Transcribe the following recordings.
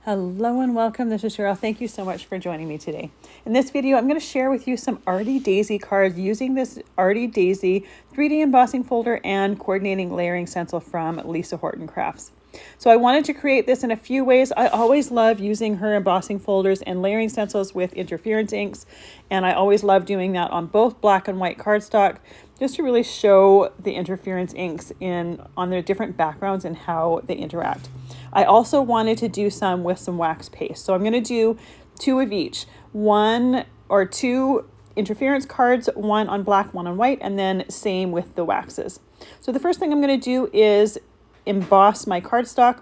Hello and welcome. This is Cheryl. Thank you so much for joining me today. In this video, I'm going to share with you some Arty Daisy cards using this Arty Daisy 3D embossing folder and coordinating layering stencil from Lisa Horton Crafts. So I wanted to create this in a few ways. I always love using her embossing folders and layering stencils with interference inks, and I always love doing that on both black and white cardstock, just to really show the interference inks on their different backgrounds and how they interact. I also wanted to do some with some wax paste. So I'm going to do two of each, one or two interference cards, one on black, one on white, and then same with the waxes. So the first thing I'm going to do is emboss my cardstock.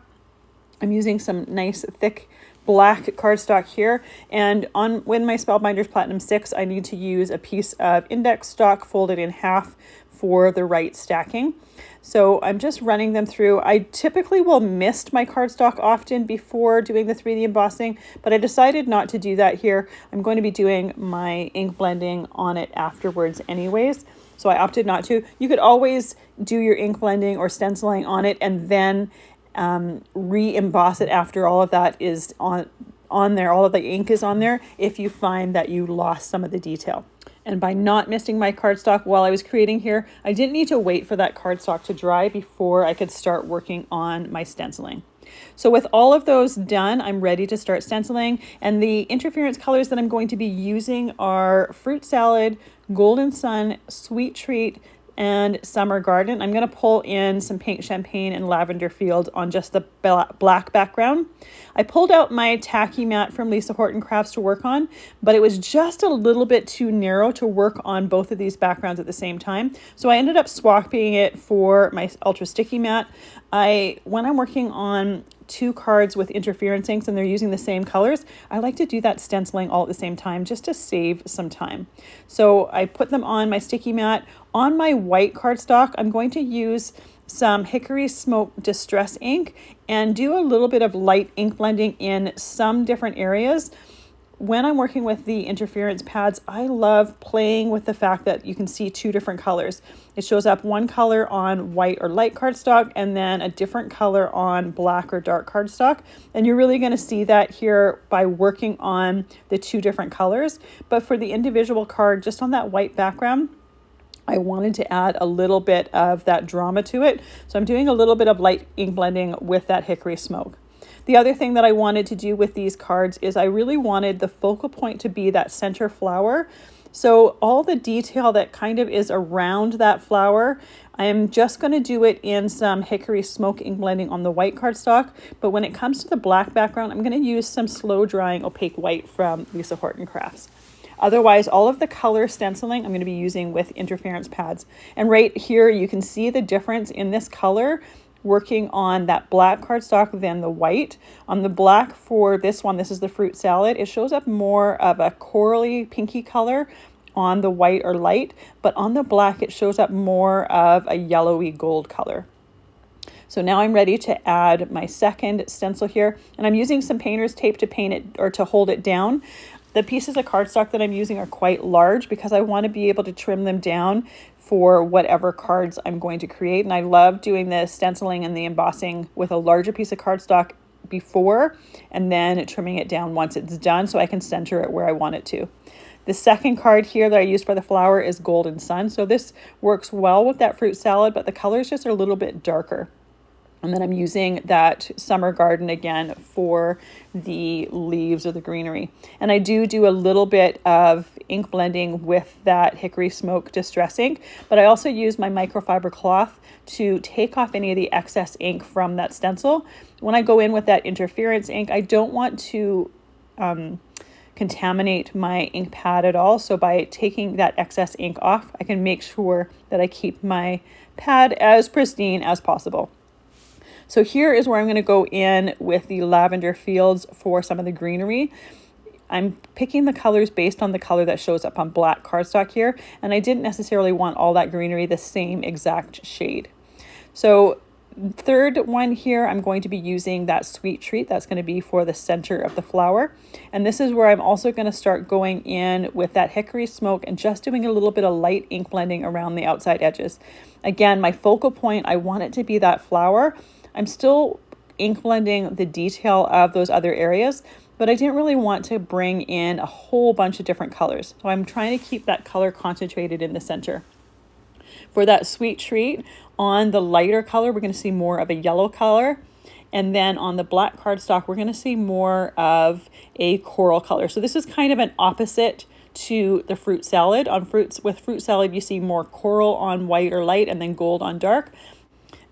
I'm using some nice thick black cardstock here, and when my Spellbinders Platinum 6, I need to use a piece of index stock folded in half for the right stacking. So I'm just running them through. I typically will mist my cardstock often before doing the 3D embossing, but I decided not to do that here. I'm going to be doing my ink blending on it afterwards anyways, so I opted not to. You could always do your ink blending or stenciling on it and then re-emboss it after all of that is on there, all of the ink is on there, if you find that you lost some of the detail. And by not misting my cardstock while I was creating here, I didn't need to wait for that cardstock to dry before I could start working on my stenciling. So with all of those done, I'm ready to start stenciling, and the interference colors that I'm going to be using are Fruit Salad, Golden Sun, Sweet Treat, and Summer Garden. I'm going to pull in some Pink Champagne and Lavender Field on just the black background. I pulled out my tacky mat from Lisa Horton Crafts to work on, but it was just a little bit too narrow to work on both of these backgrounds at the same time. So I ended up swapping it for my ultra sticky mat. When I'm working on two cards with interference inks and they're using the same colors, I like to do that stenciling all at the same time just to save some time. So I put them on my sticky mat. On my white cardstock, I'm going to use some Hickory Smoke Distress ink and do a little bit of light ink blending in some different areas. When I'm working with the interference pads, I love playing with the fact that you can see two different colors. It shows up one color on white or light cardstock and then a different color on black or dark cardstock. And you're really going to see that here by working on the two different colors. But for the individual card, just on that white background, I wanted to add a little bit of that drama to it. So I'm doing a little bit of light ink blending with that Hickory Smoke. The other thing that I wanted to do with these cards is I really wanted the focal point to be that center flower. So all the detail that kind of is around that flower, I am just going to do it in some Hickory Smoke ink blending on the white cardstock. But when it comes to the black background, I'm going to use some slow drying opaque white from Lisa Horton Crafts. Otherwise, all of the color stenciling I'm going to be using with interference pads. And right here, you can see the difference in this color working on that black cardstock than the white. On the black for this one, this is the Fruit Salad, it shows up more of a corally pinky color on the white or light, but on the black it shows up more of a yellowy gold color. So now I'm ready to add my second stencil here, and I'm using some painter's tape to paint it or to hold it down. The pieces of cardstock that I'm using are quite large because I want to be able to trim them down for whatever cards I'm going to create. And I love doing the stenciling and the embossing with a larger piece of cardstock before and then trimming it down once it's done so I can center it where I want it to. The second card here that I used for the flower is Golden Sun. So this works well with that Fruit Salad, but the colors just are a little bit darker. And then I'm using that Summer Garden again for the leaves or the greenery. And I do a little bit of ink blending with that Hickory Smoke Distress ink, but I also use my microfiber cloth to take off any of the excess ink from that stencil. When I go in with that interference ink, I don't want to contaminate my ink pad at all. So by taking that excess ink off, I can make sure that I keep my pad as pristine as possible. So here is where I'm going to go in with the lavender fields for some of the greenery. I'm picking the colors based on the color that shows up on black cardstock here, and I didn't necessarily want all that greenery the same exact shade. So third one here, I'm going to be using that Sweet Treat. That's going to be for the center of the flower. And this is where I'm also going to start going in with that Hickory Smoke and just doing a little bit of light ink blending around the outside edges. Again, my focal point, I want it to be that flower. I'm still ink blending the detail of those other areas, but I didn't really want to bring in a whole bunch of different colors. So I'm trying to keep that color concentrated in the center. For that sweet treat, on the lighter color, we're going to see more of a yellow color. And then on the black cardstock, we're going to see more of a coral color. So this is kind of an opposite to the fruit salad. With fruit salad, you see more coral on white or light and then gold on dark.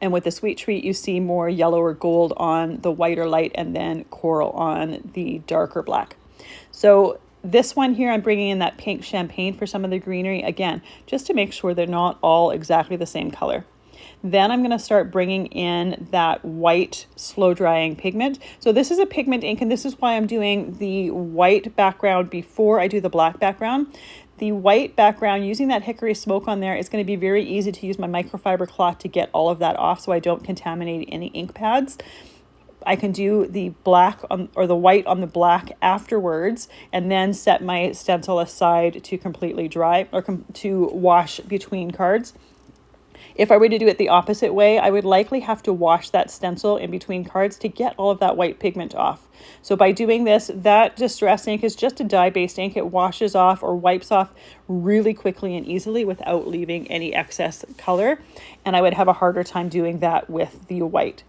And with the sweet treat, you see more yellow or gold on the white or light and then coral on the darker black. So this one here, I'm bringing in that pink champagne for some of the greenery, again, just to make sure they're not all exactly the same color. Then I'm going to start bringing in that white slow drying pigment. So this is a pigment ink, and this is why I'm doing the white background before I do the black background. The white background, using that hickory smoke on there, is going to be very easy to use my microfiber cloth to get all of that off so I don't contaminate any ink pads. I can do the black or the white on the black afterwards and then set my stencil aside to completely dry or to wash between cards. If I were to do it the opposite way, I would likely have to wash that stencil in between cards to get all of that white pigment off. So by doing this, that distress ink is just a dye-based ink. It washes off or wipes off really quickly and easily without leaving any excess color. And I would have a harder time doing that with the white.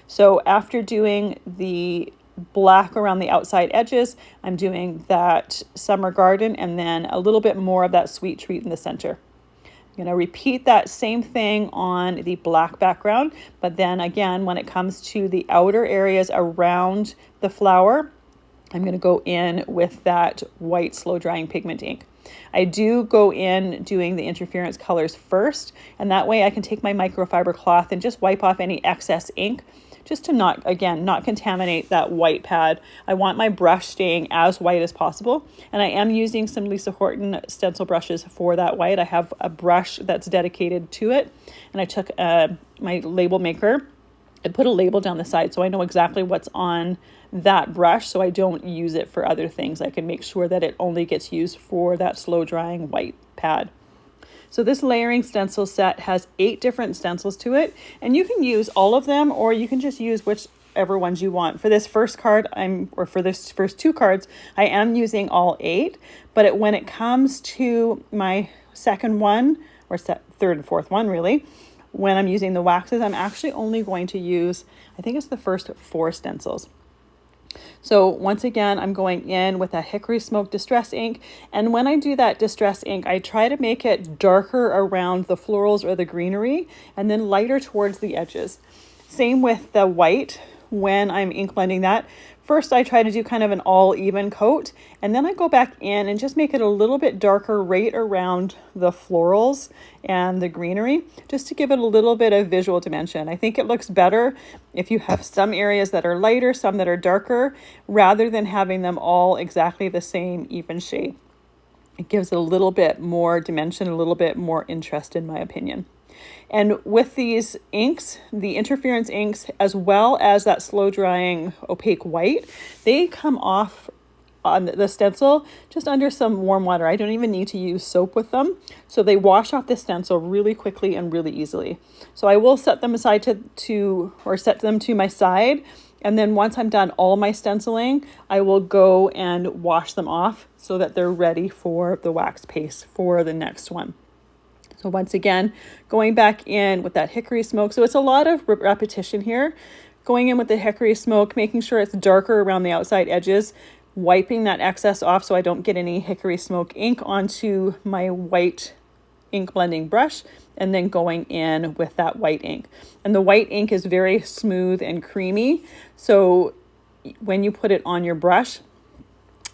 So after doing the black around the outside edges, I'm doing that summer garden and then a little bit more of that sweet treat in the center. I'm going to repeat that same thing on the black background, but then again, when it comes to the outer areas around the flower, I'm going to go in with that white slow drying pigment ink. I do go in doing the interference colors first, and that way I can take my microfiber cloth and just wipe off any excess ink, just to not contaminate that white pad. I want my brush staying as white as possible. And I am using some Lisa Horton stencil brushes for that white. I have a brush that's dedicated to it. And I took my label maker and put a label down the side so I know exactly what's on that brush so I don't use it for other things. I can make sure that it only gets used for that slow drying white pad. So this layering stencil set has 8 different stencils to it, and you can use all of them or you can just use whichever ones you want. For this first card, for this first 2 cards, I am using all 8, but when it comes to my second one, or third and fourth one really, when I'm using the waxes, I'm actually only going to use, I think it's the first 4 stencils. So once again, I'm going in with a Hickory Smoke Distress ink. And when I do that distress ink, I try to make it darker around the florals or the greenery and then lighter towards the edges. Same with the white. When I'm ink blending that, first I try to do kind of an all even coat, and then I go back in and just make it a little bit darker right around the florals and the greenery, just to give it a little bit of visual dimension. I think it looks better if you have some areas that are lighter, some that are darker, rather than having them all exactly the same even shade. It gives it a little bit more dimension, a little bit more interest in my opinion. And with these inks, the interference inks, as well as that slow drying opaque white, they come off on the stencil just under some warm water. I don't even need to use soap with them. So they wash off the stencil really quickly and really easily. So I will set them aside or set them to my side. And then once I'm done all my stenciling, I will go and wash them off so that they're ready for the wax paste for the next one. So once again, going back in with that hickory smoke. So it's a lot of repetition here. Going in with the hickory smoke, making sure it's darker around the outside edges, wiping that excess off so I don't get any hickory smoke ink onto my white ink blending brush, and then going in with that white ink. And the white ink is very smooth and creamy. So when you put it on your brush,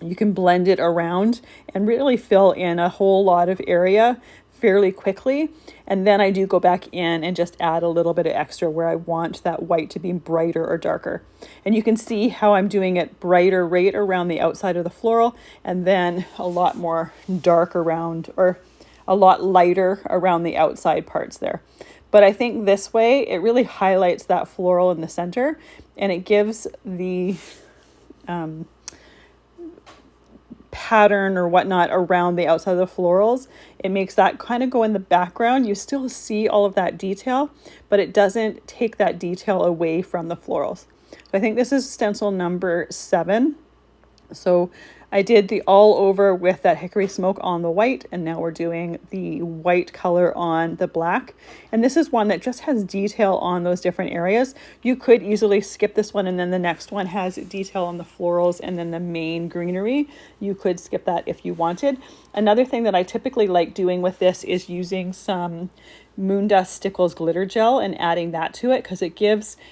you can blend it around and really fill in a whole lot of area fairly quickly. And then I do go back in and just add a little bit of extra where I want that white to be brighter or darker. And you can see how I'm doing it brighter right around the outside of the floral, and then a lot more dark around, or a lot lighter around the outside parts there. But I think this way it really highlights that floral in the center, and it gives the pattern or whatnot around the outside of the florals. It makes that kind of go in the background. You still see all of that detail, but it doesn't take that detail away from the florals. So I think this is stencil number 7. So I did the all over with that hickory smoke on the white, and now we're doing the white color on the black. And this is one that just has detail on those different areas. You could easily skip this one, and then the next one has detail on the florals and then the main greenery. You could skip that if you wanted. Another thing that I typically like doing with this is using some Moondust Stickles glitter gel and adding that to it, because it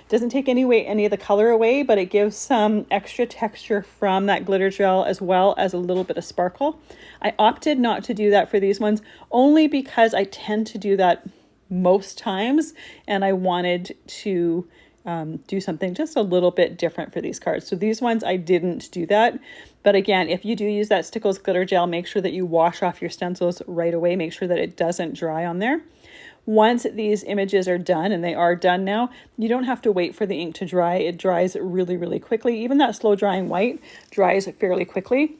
doesn't take any of the color away, but it gives some extra texture from that glitter gel as well as a little bit of sparkle. I opted not to do that for these ones only because I tend to do that most times, and I wanted to do something just a little bit different for these cards. So these ones I didn't do that. But again, if you do use that Stickles glitter gel, make sure that you wash off your stencils right away. Make sure that it doesn't dry on there. Once these images are done, and they are done now, you don't have to wait for the ink to dry. It dries really, really quickly. Even that slow drying white dries fairly quickly.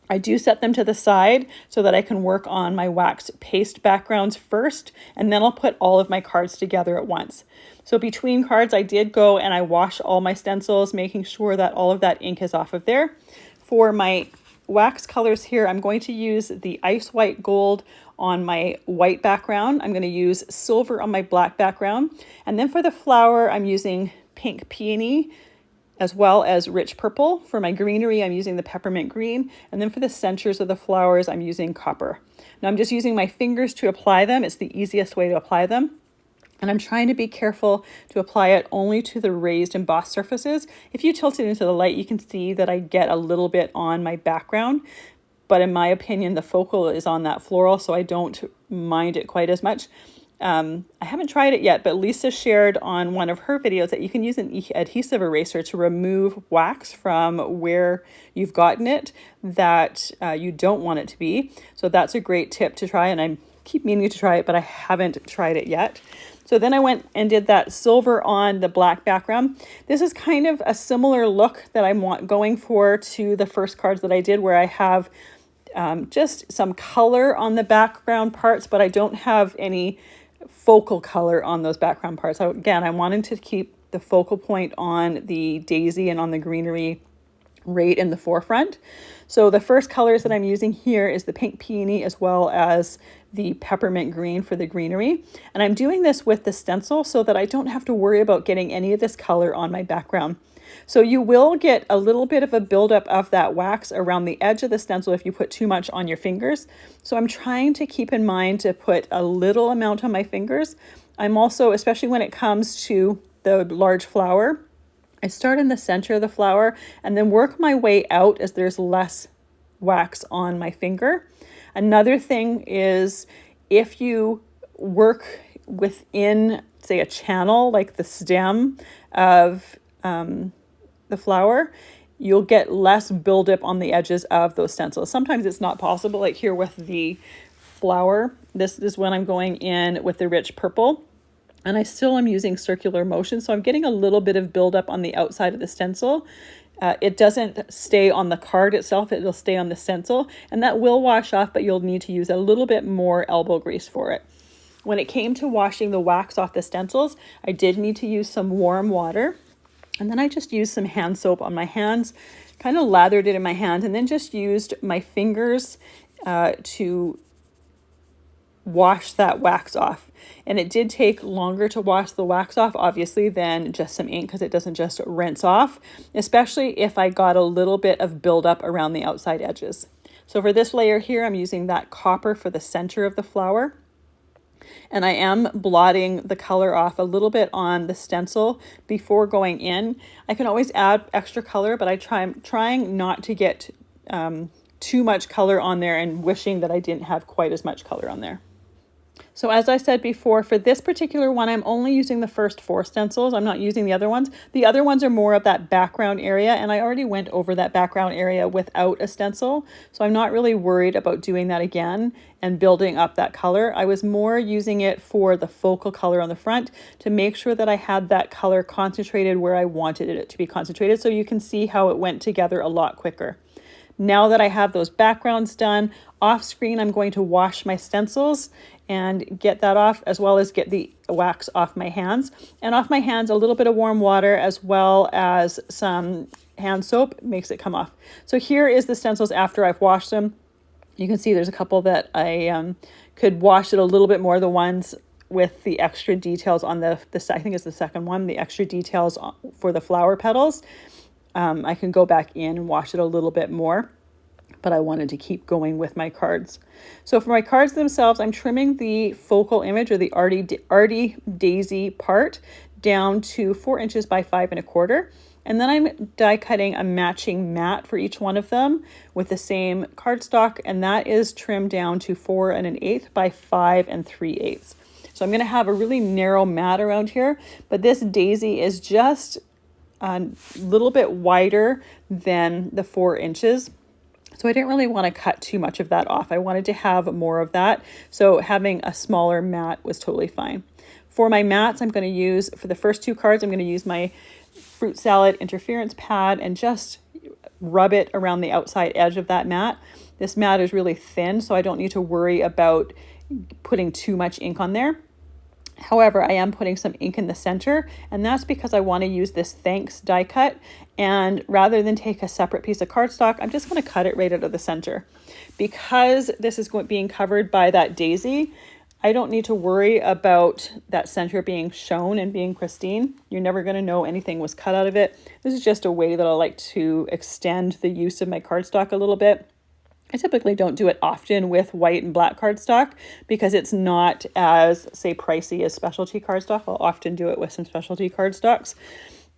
I do set them to the side so that I can work on my wax paste backgrounds first, and then I'll put all of my cards together at once. So between cards, I did go and I wash all my stencils, making sure that all of that ink is off of there. For my wax colors here, I'm going to use the Ice White Gold on my white background. I'm going to use silver on my black background. And then for the flower, I'm using Pink Peony as well as Rich Purple. For my greenery, I'm using the Peppermint Green. And then for the centers of the flowers, I'm using Copper. Now I'm just using my fingers to apply them. It's the easiest way to apply them. And I'm trying to be careful to apply it only to the raised embossed surfaces. If you tilt it into the light, you can see that I get a little bit on my background. But in my opinion, the focal is on that floral, so I don't mind it quite as much. I haven't tried it yet, but Lisa shared on one of her videos that you can use an adhesive eraser to remove wax from where you've gotten it that you don't want it to be. So that's a great tip to try, and I keep meaning to try it, but I haven't tried it yet. So then I went and did that silver on the black background. This is kind of a similar look that I'm going for to the first cards that I did, where I have just some color on the background parts, but I don't have any focal color on those background parts. So again, I wanted to keep the focal point on the daisy and on the greenery right in the forefront. So the first colors that I'm using here is the Pink Peony as well as the Peppermint Green for the greenery. And I'm doing this with the stencil so that I don't have to worry about getting any of this color on my background. So you will get a little bit of a buildup of that wax around the edge of the stencil if you put too much on your fingers. So I'm trying to keep in mind to put a little amount on my fingers. I'm also, especially when it comes to the large flower, I start in the center of the flower and then work my way out as there's less wax on my finger. Another thing is if you work within, say, a channel like the stem of the flower, you'll get less buildup on the edges of those stencils. Sometimes it's not possible, like here with the flower. This is when I'm going in with the Rich Purple. And I still am using circular motion, so I'm getting a little bit of buildup on the outside of the stencil. It doesn't stay on the card itself, it'll stay on the stencil, and that will wash off, but you'll need to use a little bit more elbow grease for it. When it came to washing the wax off the stencils, I did need to use some warm water, and then I just used some hand soap on my hands, kind of lathered it in my hand, and then just used my fingers to wash that wax off. And it did take longer to wash the wax off, obviously, than just some ink, because it doesn't just rinse off, especially if I got a little bit of buildup around the outside edges. So for this layer here, I'm using that copper for the center of the flower. And I am blotting the color off a little bit on the stencil before going in. I can always add extra color, but I'm trying not to get too much color on there and wishing that I didn't have quite as much color on there. So as I said before, for this particular one, I'm only using the first 4 stencils. I'm not using the other ones. The other ones are more of that background area, and I already went over that background area without a stencil. So I'm not really worried about doing that again and building up that color. I was more using it for the focal color on the front to make sure that I had that color concentrated where I wanted it to be concentrated, so you can see how it went together a lot quicker. Now that I have those backgrounds done, off screen I'm going to wash my stencils and get that off, as well as get the wax off my hands. And off my hands, a little bit of warm water as well as some hand soap makes it come off. So here is the stencils after I've washed them. You can see there's a couple that I could wash it a little bit more. The ones with the extra details on the I think it's the second one, the extra details for the flower petals. I can go back in and wash it a little bit more, but I wanted to keep going with my cards. So for my cards themselves, I'm trimming the focal image, or the Arty Daisy part, down to 4 inches by 5 1/4. And then I'm die cutting a matching mat for each one of them with the same cardstock, and that is trimmed down to 4 1/8 by 5 3/8. So I'm going to have a really narrow mat around here, but this daisy is just a little bit wider than the 4 inches. So I didn't really want to cut too much of that off. I wanted to have more of that. So having a smaller mat was totally fine. For my mats, I'm going to use, for the first 2 cards, I'm going to use my fruit salad interference pad and just rub it around the outside edge of that mat. This mat is really thin, so I don't need to worry about putting too much ink on there. However, I am putting some ink in the center, and that's because I want to use this Thanks die cut. And rather than take a separate piece of cardstock, I'm just going to cut it right out of the center. Because this is being covered by that daisy, I don't need to worry about that center being shown and being pristine. You're never going to know anything was cut out of it. This is just a way that I like to extend the use of my cardstock a little bit. I typically don't do it often with white and black cardstock because it's not as, say, pricey as specialty cardstock. I'll often do it with some specialty cardstocks.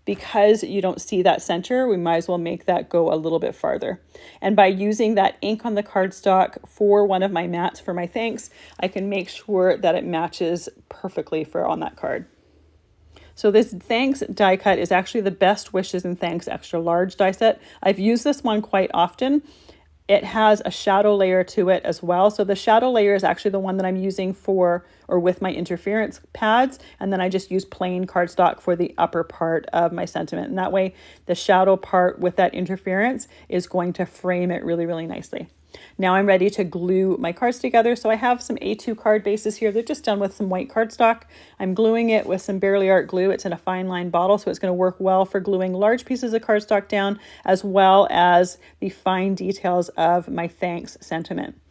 Because you don't see that center, we might as well make that go a little bit farther. And by using that ink on the cardstock for one of my mats for my thanks, I can make sure that it matches perfectly for on that card. So this Thanks die cut is actually the Best Wishes and Thanks Extra Large die set. I've used this one quite often. It has a shadow layer to it as well. So the shadow layer is actually the one that I'm using for, or with my interference pads. And then I just use plain cardstock for the upper part of my sentiment. And that way the shadow part with that interference is going to frame it really, really nicely. Now I'm ready to glue my cards together. So I have some A2 card bases here. They're just done with some white cardstock. I'm gluing it with some Barely Art glue. It's in a fine line bottle, so it's going to work well for gluing large pieces of cardstock down, as well as the fine details of my thanks sentiment.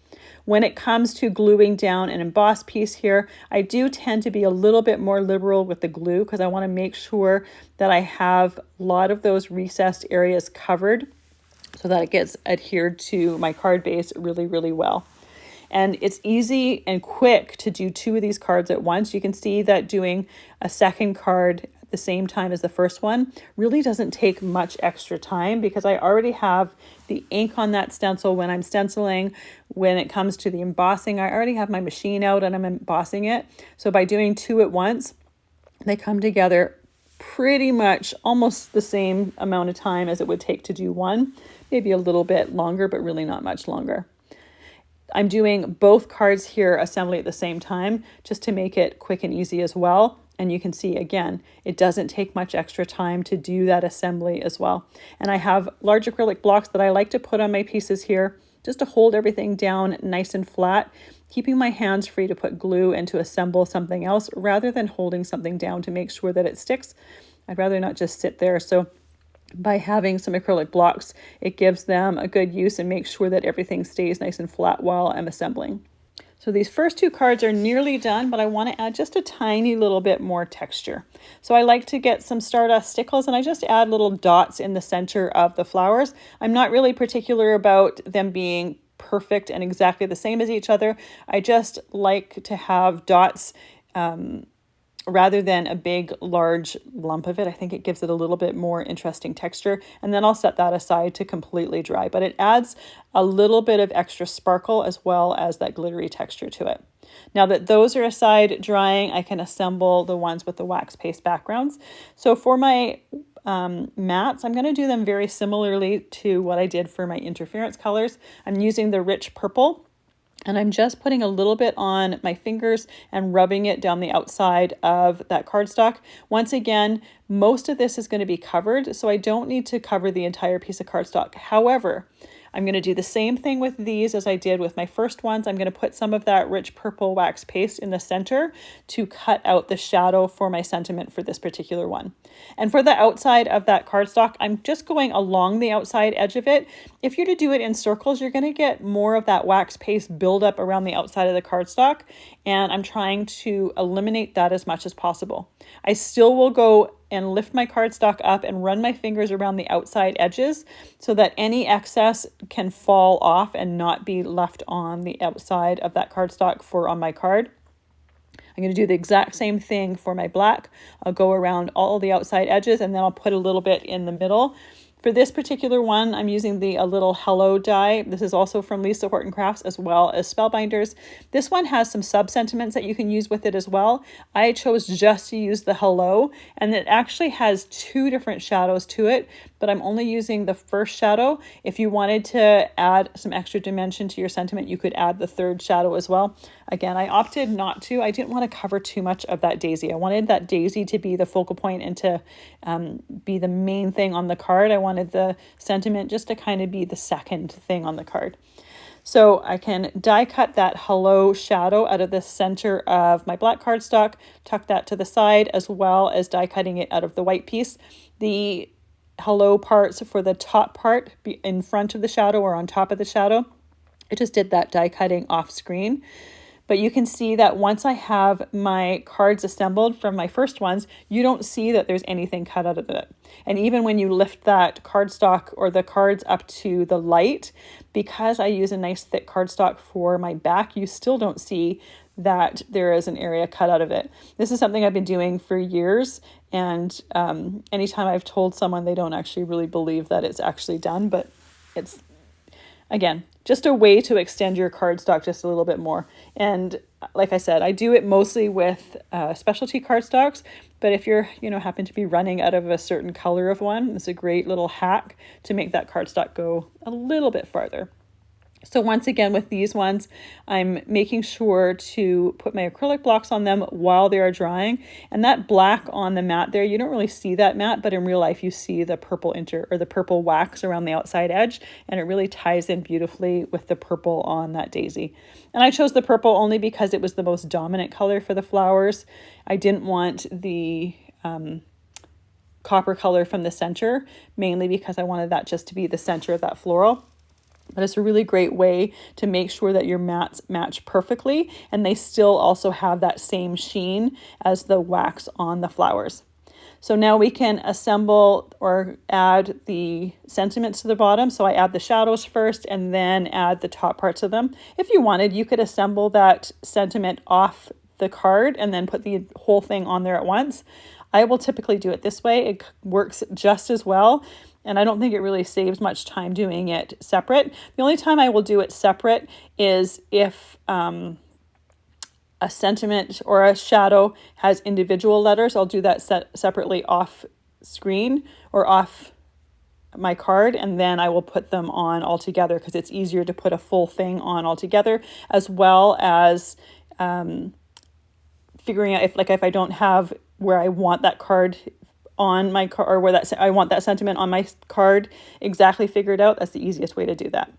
When it comes to gluing down an embossed piece here, I do tend to be a little bit more liberal with the glue because I want to make sure that I have a lot of those recessed areas covered, so that it gets adhered to my card base really, really well. And it's easy and quick to do 2 of these cards at once. You can see that doing a second card at the same time as the first one really doesn't take much extra time because I already have the ink on that stencil when I'm stenciling. When it comes to the embossing, I already have my machine out and I'm embossing it. So by doing 2 at once, they come together pretty much almost the same amount of time as it would take to do one. Maybe a little bit longer, but really not much longer. I'm doing both cards here assembly at the same time just to make it quick and easy as well. And you can see, again, it doesn't take much extra time to do that assembly as well. And I have large acrylic blocks that I like to put on my pieces here just to hold everything down nice and flat, keeping my hands free to put glue and to assemble something else rather than holding something down to make sure that it sticks. I'd rather not just sit there. So by having some acrylic blocks, it gives them a good use and makes sure that everything stays nice and flat while I'm assembling. So these first 2 cards are nearly done, but I want to add just a tiny little bit more texture. So I like to get some Stardust stickles and I just add little dots in the center of the flowers. I'm not really particular about them being perfect and exactly the same as each other. I just like to have dots rather than a big, large lump of it. I think it gives it a little bit more interesting texture. And then I'll set that aside to completely dry. But it adds a little bit of extra sparkle as well as that glittery texture to it. Now that those are aside drying, I can assemble the ones with the wax paste backgrounds. So for my mats, I'm going to do them very similarly to what I did for my interference colors. I'm using the rich purple. And I'm just putting a little bit on my fingers and rubbing it down the outside of that cardstock. Once again, most of this is going to be covered, so I don't need to cover the entire piece of cardstock. However, I'm going to do the same thing with these as I did with my first ones. I'm going to put some of that rich purple wax paste in the center to cut out the shadow for my sentiment for this particular one. And for the outside of that cardstock, I'm just going along the outside edge of it. If you're to do it in circles, you're going to get more of that wax paste build up around the outside of the cardstock, and I'm trying to eliminate that as much as possible. I still will go and lift my cardstock up and run my fingers around the outside edges so that any excess can fall off and not be left on the outside of that cardstock for on my card. I'm going to do the exact same thing for my black. I'll go around all the outside edges and then I'll put a little bit in the middle. For this particular one, I'm using the A Little Hello die. This is also from Lisa Horton Crafts as well as Spellbinders. This one has some sub-sentiments that you can use with it as well. I chose just to use the Hello, and it actually has 2 different shadows to it, but I'm only using the first shadow. If you wanted to add some extra dimension to your sentiment, you could add the 3rd shadow as well. Again, I opted not to. I didn't want to cover too much of that daisy. I wanted that daisy to be the focal point and to be the main thing on the card. I wanted the sentiment just to kind of be the second thing on the card. So I can die cut that hello shadow out of the center of my black cardstock, tuck that to the side, as well as die cutting it out of the white piece. The hello parts for the top part in front of the shadow or on top of the shadow, I just did that die cutting off screen. But you can see that once I have my cards assembled from my first ones, you don't see that there's anything cut out of it. And even when you lift that cardstock or the cards up to the light, because I use a nice thick cardstock for my back, you still don't see that there is an area cut out of it. This is something I've been doing for years, and anytime I've told someone, they don't actually really believe that it's actually done, but it's, again, just a way to extend your cardstock just a little bit more. And like I said, I do it mostly with specialty cardstocks, but if you're, happen to be running out of a certain color of one, it's a great little hack to make that cardstock go a little bit farther. So once again, with these ones, I'm making sure to put my acrylic blocks on them while they are drying. And that black on the mat there, you don't really see that mat, but in real life, you see the purple the purple wax around the outside edge, and it really ties in beautifully with the purple on that daisy. And I chose the purple only because it was the most dominant color for the flowers. I didn't want the copper color from the center, mainly because I wanted that just to be the center of that floral. But it's a really great way to make sure that your mats match perfectly and they still also have that same sheen as the wax on the flowers. So now we can assemble or add the sentiments to the bottom. So I add the shadows first and then add the top parts of them. If you wanted, you could assemble that sentiment off the card and then put the whole thing on there at once. I will typically do it this way. It works just as well. And I don't think it really saves much time doing it separate. The only time I will do it separate is if a sentiment or a shadow has individual letters. I'll do that separately off screen or off my card, and then I will put them on all together because it's easier to put a full thing on all together, as well as figuring out if I don't have where I want that card on my card, or where I want that sentiment on my card exactly figured out. That's the easiest way to do that.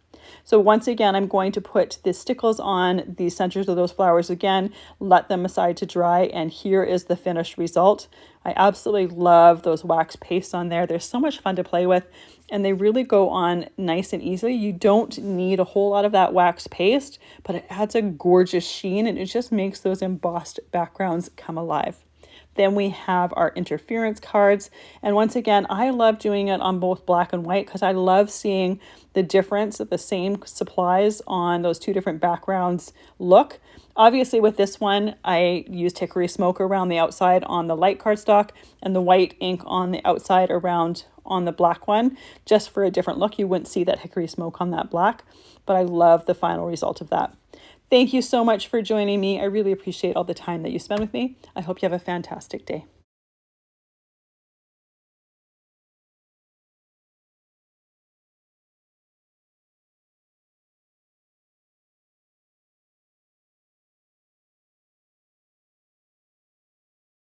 So once again, I'm going to put the stickles on the centers of those flowers again, let them aside to dry, and here is the finished result. I absolutely love those wax pastes on there. They're so much fun to play with, and they really go on nice and easily. You don't need a whole lot of that wax paste, but it adds a gorgeous sheen, and it just makes those embossed backgrounds come alive. Then we have our interference cards. And once again, I love doing it on both black and white because I love seeing the difference of the same supplies on those 2 different backgrounds look. Obviously with this one, I used hickory smoke around the outside on the light cardstock and the white ink on the outside around on the black one, just for a different look. You wouldn't see that hickory smoke on that black, but I love the final result of that. Thank you so much for joining me. I really appreciate all the time that you spend with me. I hope you have a fantastic day.